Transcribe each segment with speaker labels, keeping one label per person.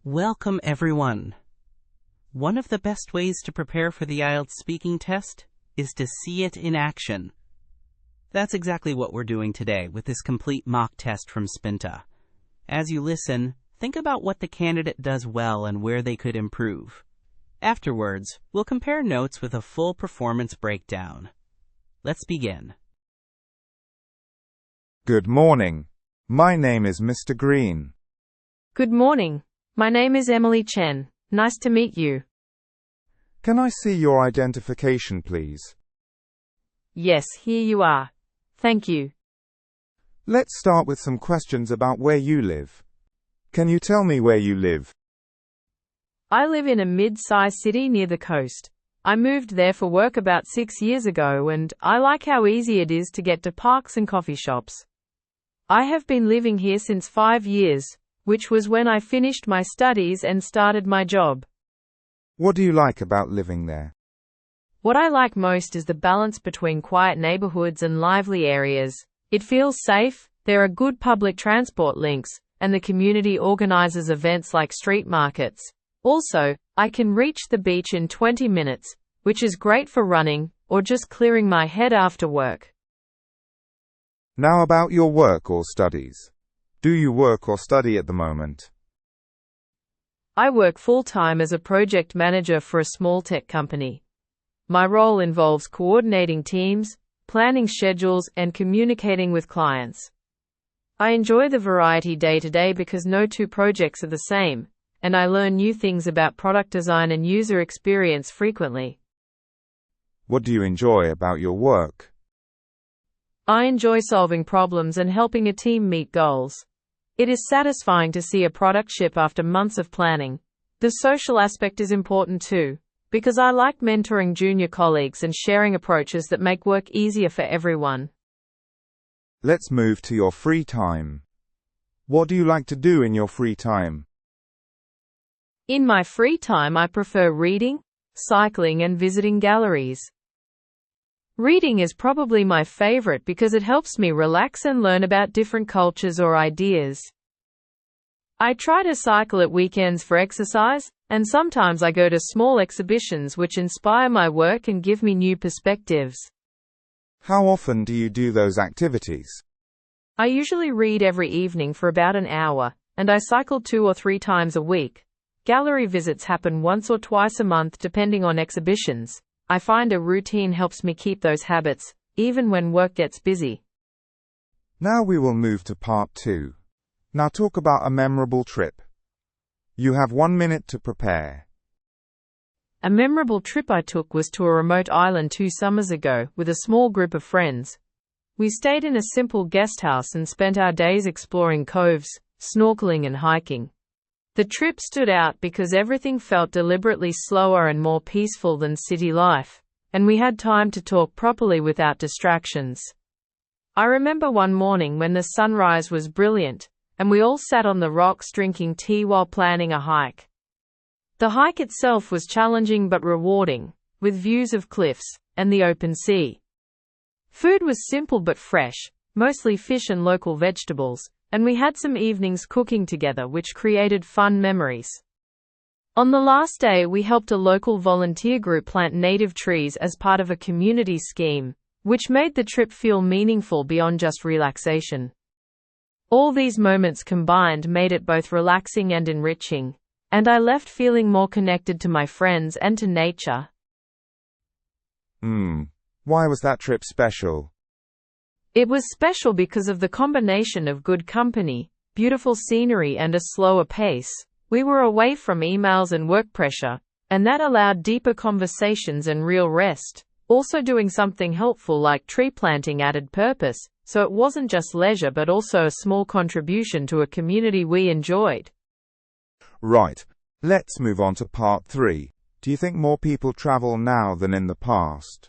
Speaker 1: Welcome, everyone. One of the best ways to prepare for the IELTS speaking test is to see it in action. That's exactly what we're doing today with this complete mock test from Spinta. As you listen, think about what the candidate does well and where they could improve. Afterwards, we'll compare notes with a full performance breakdown. Let's begin.
Speaker 2: Good morning. My name is Mr. Green.
Speaker 3: Good morning. My name is EmilyChen. Nice to meet you.
Speaker 2: Can I see your identification, please?
Speaker 3: Yes, here you are. Thank you.
Speaker 2: Let's start with some questions about where you live. Can you tell me where you live?
Speaker 3: I live in a mid-sized city near the coast. I moved there for work about 6 years ago and I like how easy it is to get to parks and coffee shops. I have been living here since 5 years, which was when I finished my studies and started my job.
Speaker 2: What do you like about living there?
Speaker 3: What I like most is the balance between quiet neighborhoods and lively areas. It feels safe, there are good public transport links, and the community organizes events like street markets. Also, I can reach the beach in 20 minutes, which is great for running, or just clearing my head after work.
Speaker 2: Now about your work or studies. Do you work or study at the moment?
Speaker 3: I work full-time as a project manager for a small tech company. My role involves coordinating teams, planning schedules, and communicating with clients. I enjoy the variety day to day because no two projects are the same, and I learn new things about product design and user experience frequently.
Speaker 2: What do you enjoy about your work?
Speaker 3: I enjoy solving problems and helping a team meet goals. It is satisfying to see a product ship after months of planning. The social aspect is important too, because I like mentoring junior colleagues and sharing approaches that make work easier for everyone.
Speaker 2: Let's move to your free time. What do you like to do in your free time?
Speaker 3: In my free time, I prefer reading, cycling, and visiting galleries. Reading is probably my favorite because it helps me relax and learn about different cultures or ideas. I try to cycle at weekends for exercise, and sometimes I go to small exhibitions which inspire my work and give me new perspectives.
Speaker 2: How often do you do those activities?
Speaker 3: I usually read every evening for about an hour, and I cycle 2 or 3 times a week. Gallery visits happen once or twice a month depending on exhibitions. I find a routine helps me keep those habits, even when work gets busy.
Speaker 2: Now we will move to part 2. Now talk about a memorable trip. You have 1 minute to prepare.
Speaker 3: A memorable trip I took was to a remote island 2 summers ago with a small group of friends. We stayed in a simple guest house and spent our days exploring coves, snorkeling and hiking. The trip stood out because everything felt deliberately slower and more peaceful than city life, and we had time to talk properly without distractions. I remember one morning when the sunrise was brilliant, and we all sat on the rocks drinking tea while planning a hike. The hike itself was challenging but rewarding, with views of cliffs and the open sea. Food was simple but fresh, mostly fish and local vegetables, and we had some evenings cooking together which created fun memories. On the last day, we helped a local volunteer group plant native trees as part of a community scheme, which made the trip feel meaningful beyond just relaxation. All these moments combined made it both relaxing and enriching, and I left feeling more connected to my friends and to nature.
Speaker 2: Why was that trip special?
Speaker 3: It was special because of the combination of good company, beautiful scenery, and a slower pace. We were away from emails and work pressure, and that allowed deeper conversations and real rest. Also, doing something helpful like tree planting added purpose, so it wasn't just leisure but also a small contribution to a community we enjoyed.
Speaker 2: Right. Let's move on to part 3. Do you think more people travel now than in the past?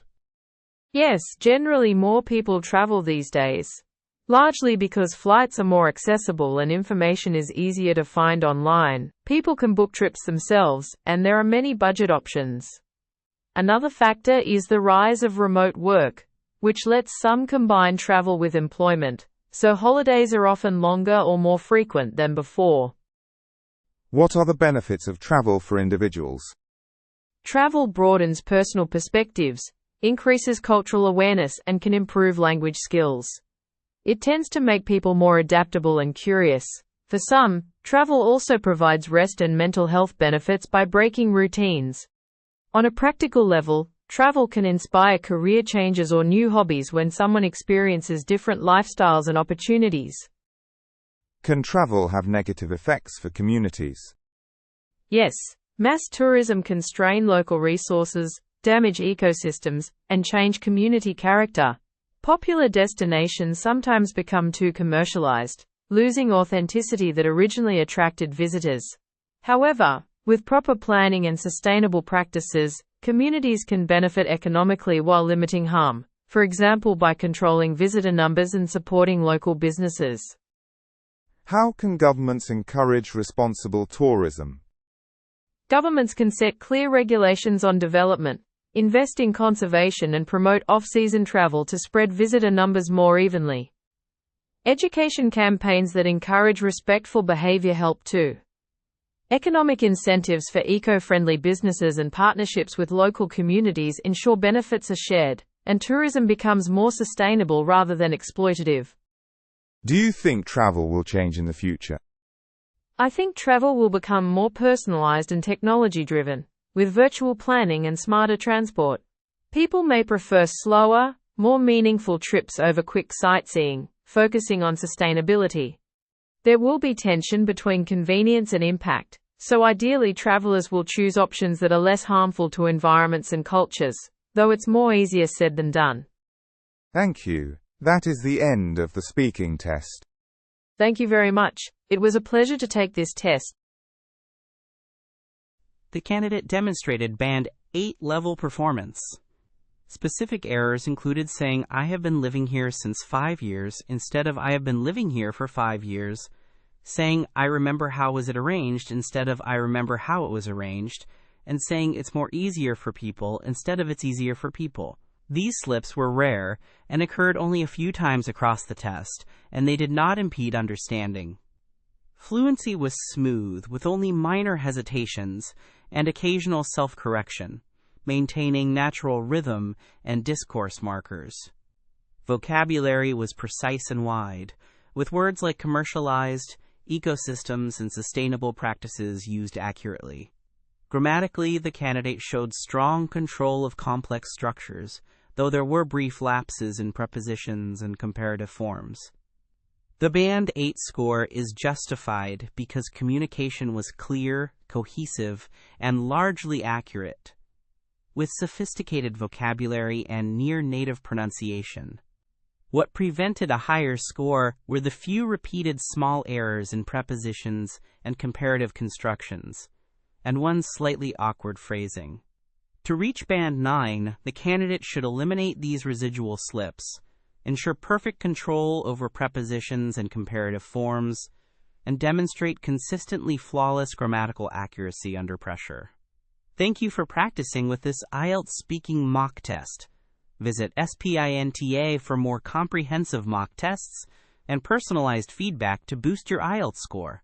Speaker 3: Yes, generally more people travel these days. Largely because flights are more accessible and information is easier to find online. People can book trips themselves, and there are many budget options. Another factor is the rise of remote work, which lets some combine travel with employment, so holidays are often longer or more frequent than before.
Speaker 2: What are the benefits of travel for individuals?
Speaker 3: Travel broadens personal perspectives, increases cultural awareness, and can improve language skills. It tends to make people more adaptable and curious. For some, travel also provides rest and mental health benefits by breaking routines. On a practical level, travel can inspire career changes or new hobbies when someone experiences different lifestyles and opportunities.
Speaker 2: Can travel have negative effects for communities?
Speaker 3: Yes, mass tourism can strain local resources, damage ecosystems, and change community character. Popular destinations sometimes become too commercialized, losing authenticity that originally attracted visitors. However, with proper planning and sustainable practices, communities can benefit economically while limiting harm, for example by controlling visitor numbers and supporting local businesses.
Speaker 2: How can governments encourage responsible tourism?
Speaker 3: Governments can set clear regulations on development, invest in conservation, and promote off-season travel to spread visitor numbers more evenly. Education campaigns that encourage respectful behavior help too. Economic incentives for eco-friendly businesses and partnerships with local communities ensure benefits are shared, and tourism becomes more sustainable rather than exploitative.
Speaker 2: Do you think travel will change in the future?
Speaker 3: I think travel will become more personalized and technology-driven, with virtual planning and smarter transport. People may prefer slower, more meaningful trips over quick sightseeing, focusing on sustainability. There will be tension between convenience and impact, so ideally travelers will choose options that are less harmful to environments and cultures, though it's more easier said than done.
Speaker 2: Thank you. That is the end of the speaking test.
Speaker 3: Thank you very much. It was a pleasure to take this test.
Speaker 1: The candidate demonstrated Band 8 level performance. Specific errors included saying I have been living here since 5 years instead of I have been living here for 5 years, saying I remember how was it arranged instead of I remember how it was arranged, and saying it's more easier for people instead of it's easier for people. These slips were rare and occurred only a few times across the test, and they did not impede understanding. Fluency was smooth, with only minor hesitations and occasional self-correction, maintaining natural rhythm and discourse markers. Vocabulary was precise and wide, with words like commercialized, ecosystems, and sustainable practices used accurately. Grammatically, the candidate showed strong control of complex structures, though there were brief lapses in prepositions and comparative forms. The Band 8 score is justified because communication was clear, cohesive, and largely accurate, with sophisticated vocabulary and near-native pronunciation. What prevented a higher score were the few repeated small errors in prepositions and comparative constructions, and one slightly awkward phrasing. To reach Band 9, the candidate should eliminate these residual slips, ensure perfect control over prepositions and comparative forms, and demonstrate consistently flawless grammatical accuracy under pressure. Thank you for practicing with this IELTS speaking mock test. Visit Spinta for more comprehensive mock tests and personalized feedback to boost your IELTS score.